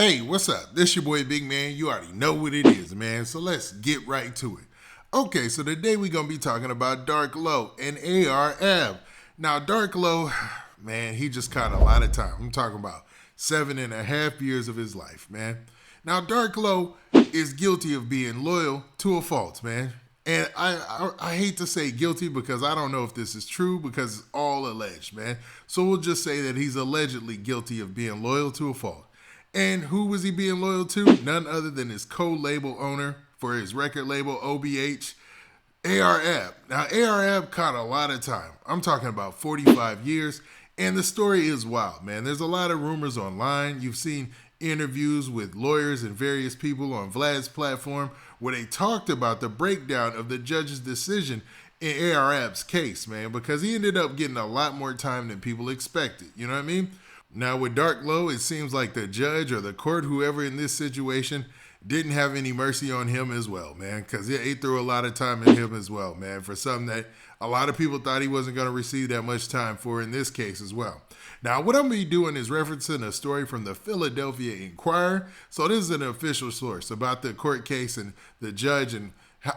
Hey, what's up? This your boy Big Man. You already know what it is, man. So let's get right to it. Okay, so today we're gonna be talking about Dark Low and ar-arb. Now, Dark Low, man, he just caught a lot of time. I'm talking about 7.5 years of his life, man. Now, Dark Low is guilty of being loyal to a fault, man. And I hate to say guilty because I don't know if this is true because it's all alleged, man. So we'll just say that he's allegedly guilty of being loyal to a fault. And who was he being loyal to? None other than his co-label owner for his record label, OBH, ar-arb. Now, ar-arb caught a lot of time. I'm talking about 45 years. And the story is wild, man. There's a lot of rumors online. You've seen interviews with lawyers and various people on Vlad's platform where they talked about the breakdown of the judge's decision in ar-arb's case, man, because he ended up getting a lot more time than people expected. You know what I mean? Now, with Dark Low, it seems like the judge or the court, whoever in this situation, didn't have any mercy on him as well, man, because he threw a lot of time at him as well, man, for something that a lot of people thought he wasn't going to receive that much time for in this case as well. Now, what I'm going to be doing is referencing a story from the Philadelphia Inquirer. So this is an official source about the court case and the judge and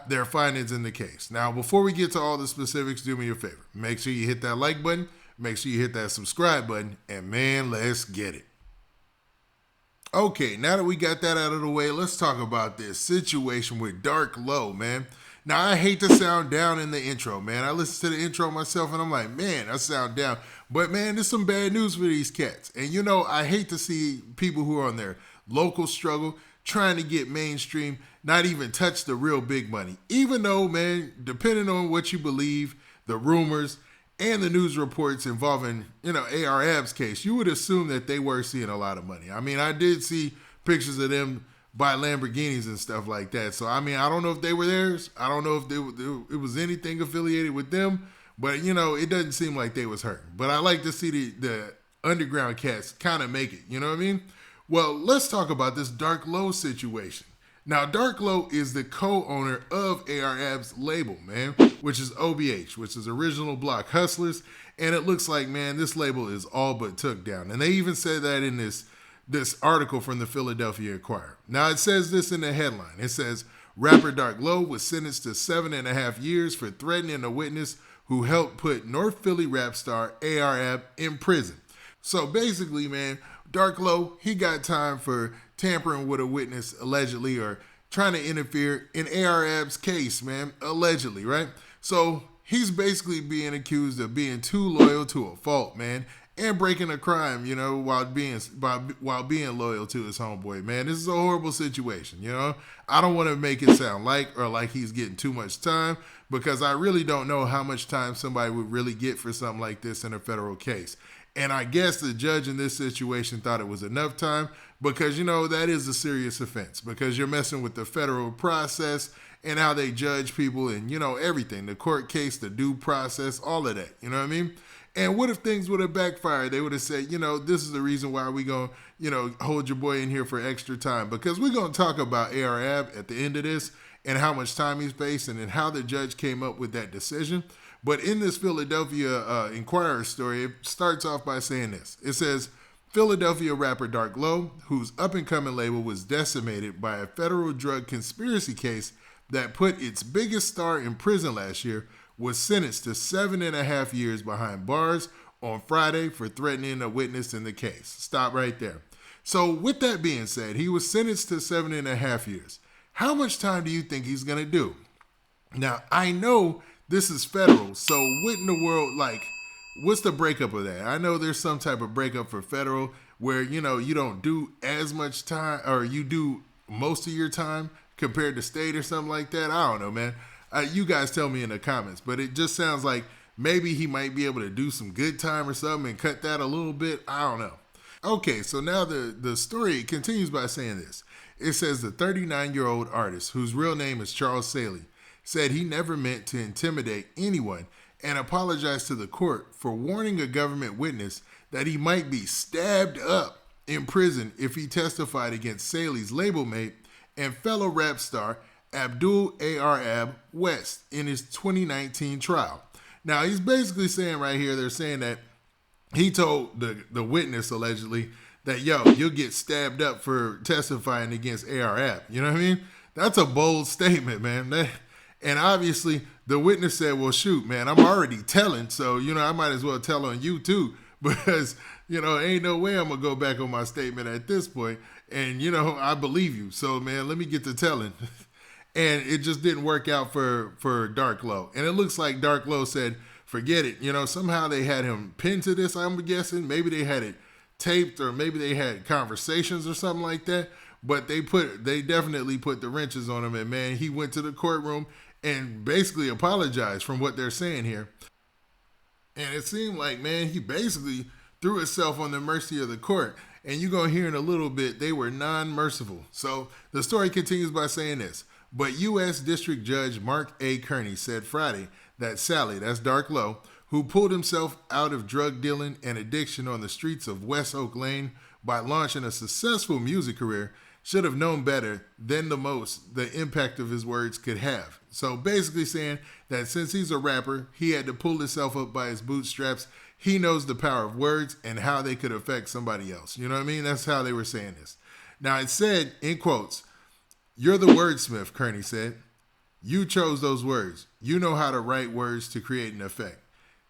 their findings in the case. Now, before we get to all the specifics, do me a favor. Make sure you hit that like button. Make sure you hit that subscribe button, and man, let's get it. Okay, now that we got that out of the way, let's talk about this situation with Dark Low, man. Now, I hate to sound down in the intro, man. I listened to the intro myself, and I'm like, man, I sound down. But, man, there's some bad news for these cats. And, you know, I hate to see people who are on their local struggle trying to get mainstream, not even touch the real big money. Even though, man, depending on what you believe, the rumors, and the news reports involving, ar-arb's case, you would assume that they were seeing a lot of money. I mean, I did see pictures of them buy Lamborghinis and stuff like that. So, I mean, I don't know if they were theirs. I don't know if it was anything affiliated with them. But, it doesn't seem like they was hurting. But I like to see the underground cats kind of make it. You know what I mean? Well, let's talk about this Dark Low situation. Now, Dark Low is the co-owner of ar-arb's label, man, which is OBH, which is Original Block Hustlers. And it looks like, man, this label is all but took down. And they even said that in this article from the Philadelphia Inquirer. Now, it says this in the headline. It says, rapper Dark Low was sentenced to 7.5 years for threatening a witness who helped put North Philly rap star ar-arb in prison. So basically, man, Dark Low, he got time for tampering with a witness, allegedly, or trying to interfere in ar-arb's case, man, allegedly, right? So he's basically being accused of being too loyal to a fault, man, and breaking a crime, while being loyal to his homeboy, man. This is a horrible situation, I don't want to make it sound like he's getting too much time because I really don't know how much time somebody would really get for something like this in a federal case. And I guess the judge in this situation thought it was enough time because, that is a serious offense because you're messing with the federal process and how they judge people and, everything, the court case, the due process, all of that. You know what I mean? And what if things would have backfired? They would have said, this is the reason why we're going to, hold your boy in here for extra time because we're going to talk about ar-arb at the end of this and how much time he's facing and how the judge came up with that decision. But in this Philadelphia Inquirer story, it starts off by saying this. It says, Philadelphia rapper Dark Low, whose up-and-coming label was decimated by a federal drug conspiracy case that put its biggest star in prison last year, was sentenced to 7.5 years behind bars on Friday for threatening a witness in the case. Stop right there. So with that being said, he was sentenced to 7.5 years. How much time do you think he's going to do? Now, I know this is federal, so what in the world, what's the breakup of that? I know there's some type of breakup for federal where, you don't do as much time or you do most of your time compared to state or something like that. I don't know, man. You guys tell me in the comments, but it just sounds like maybe he might be able to do some good time or something and cut that a little bit. I don't know. Okay, so now the story continues by saying this. It says the 39-year-old artist, whose real name is Charles Saley, said he never meant to intimidate anyone and apologized to the court for warning a government witness that he might be stabbed up in prison if he testified against Saley's label mate and fellow rap star Abdul ar-arb West in his 2019 trial. Now, he's basically saying right here, they're saying that he told the witness allegedly that, yo, you'll get stabbed up for testifying against ar-ab. You know what I mean? That's a bold statement, man. And obviously the witness said, well, shoot, man, I'm already telling, so, I might as well tell on you too, because, ain't no way I'm going to go back on my statement at this point. And, I believe you. So, man, let me get to telling. And it just didn't work out for Dark Low. And it looks like Dark Low said, forget it. Somehow they had him pinned to this, I'm guessing. Maybe they had it taped, or maybe they had conversations or something like that. But they definitely put the wrenches on him. And, man, he went to the courtroom and basically apologized from what they're saying here. And it seemed like, man, he basically threw himself on the mercy of the court. And you're going to hear in a little bit, they were non-merciful. So the story continues by saying this. But U.S. District Judge Mark A. Kearney said Friday that Sally, that's Dark Low, who pulled himself out of drug dealing and addiction on the streets of West Oak Lane by launching a successful music career, should have known better than the impact of his words could have. So basically saying that since he's a rapper, he had to pull himself up by his bootstraps. He knows the power of words and how they could affect somebody else. You know what I mean? That's how they were saying this. Now it said, in quotes, "You're the wordsmith," Kearney said. "You chose those words. You know how to write words to create an effect."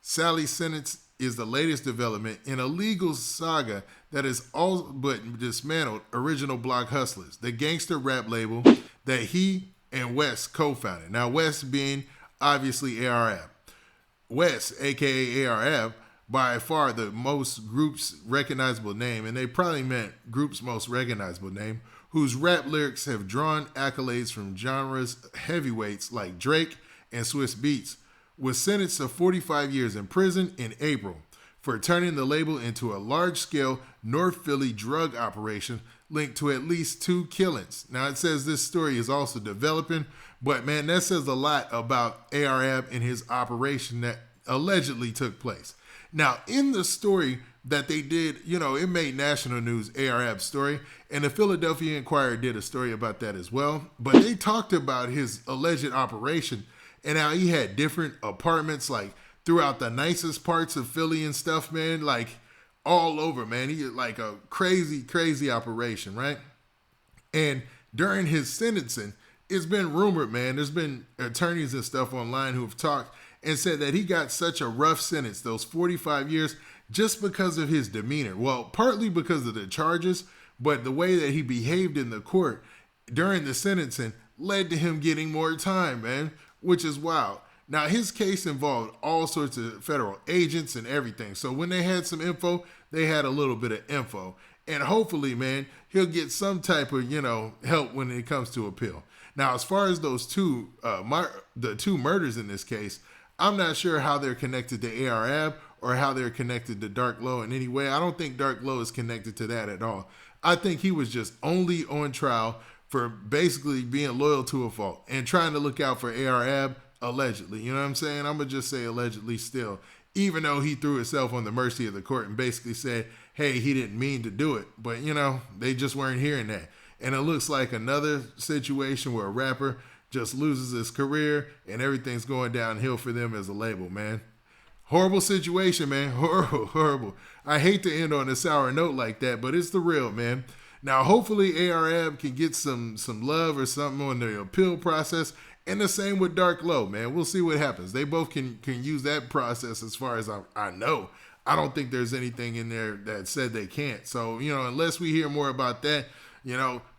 Sally's sentence is the latest development in a legal saga that has all but dismantled Original Block Hustlers, the gangster rap label that he and Wes co-founded. Now, Wes being obviously ar-ab. Wes, aka ar-ab, by far the most group's recognizable name, and they probably meant group's most recognizable name, whose rap lyrics have drawn accolades from genres heavyweights like Drake and Swiss Beats, was sentenced to 45 years in prison in April for turning the label into a large-scale North Philly drug operation linked to at least 2 killings. Now, it says this story is also developing, but, man, that says a lot about ar-ab and his operation that allegedly took place. Now, in the story that they did, it made national news, ar-ab's story, and the Philadelphia Inquirer did a story about that as well. But they talked about his alleged operation and how he had different apartments, like, throughout the nicest parts of Philly and stuff, man, like, all over, man. He had, like, a crazy, crazy operation, right? And during his sentencing, it's been rumored, man, there's been attorneys and stuff online who have talked and said that he got such a rough sentence, those 45 years, just because of his demeanor. Well, partly because of the charges, but the way that he behaved in the court during the sentencing led to him getting more time, man, which is wild. Now, his case involved all sorts of federal agents and everything. So when they had some info, they had a little bit of info. And hopefully, man, he'll get some type of, help when it comes to appeal. Now, as far as those the 2 murders in this case, I'm not sure how they're connected to ar-ab or how they're connected to Dark Low in any way. I don't think Dark Low is connected to that at all. I think he was just only on trial for basically being loyal to a fault and trying to look out for ar-ab, allegedly. You know what I'm saying? I'm going to just say allegedly still, even though he threw himself on the mercy of the court and basically said, hey, he didn't mean to do it. But, they just weren't hearing that. And it looks like another situation where a rapper just loses his career and everything's going downhill for them as a label, man. Horrible situation, man. Horrible, horrible. I hate to end on a sour note like that, but it's the real, man. Now, hopefully ar-ab can get some love or something on the appeal process, and the same with Dark Low, man. We'll see what happens. They both can use that process as far as I know. I don't think there's anything in there that said they can't. So, unless we hear more about that,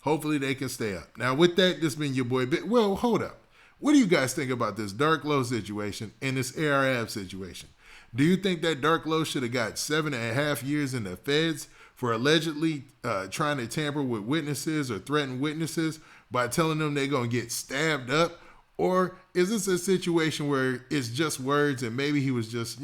hopefully they can stay up. Now, with that, this has been your boy. Well, hold up. What do you guys think about this Dark Low situation and this ar-ab situation? Do you think that Dark Low should have got 7.5 years in the feds for allegedly trying to tamper with witnesses or threaten witnesses by telling them they're going to get stabbed up? Or is this a situation where it's just words and maybe he was just,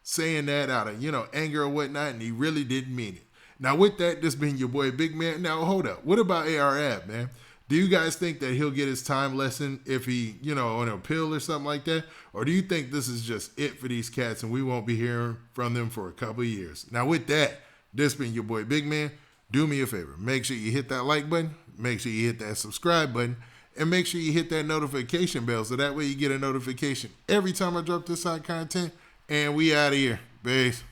saying that out of, anger or whatnot, and he really didn't mean it? Now, with that, this being your boy Big Man. Now, hold up. What about ar-ab, man? Do you guys think that he'll get his time lesson if he, on an appeal or something like that? Or do you think this is just it for these cats and we won't be hearing from them for a couple of years? Now, with that, this being your boy Big Man, do me a favor. Make sure you hit that like button. Make sure you hit that subscribe button. And make sure you hit that notification bell so that way you get a notification every time I drop this hot content. And we out of here. Peace.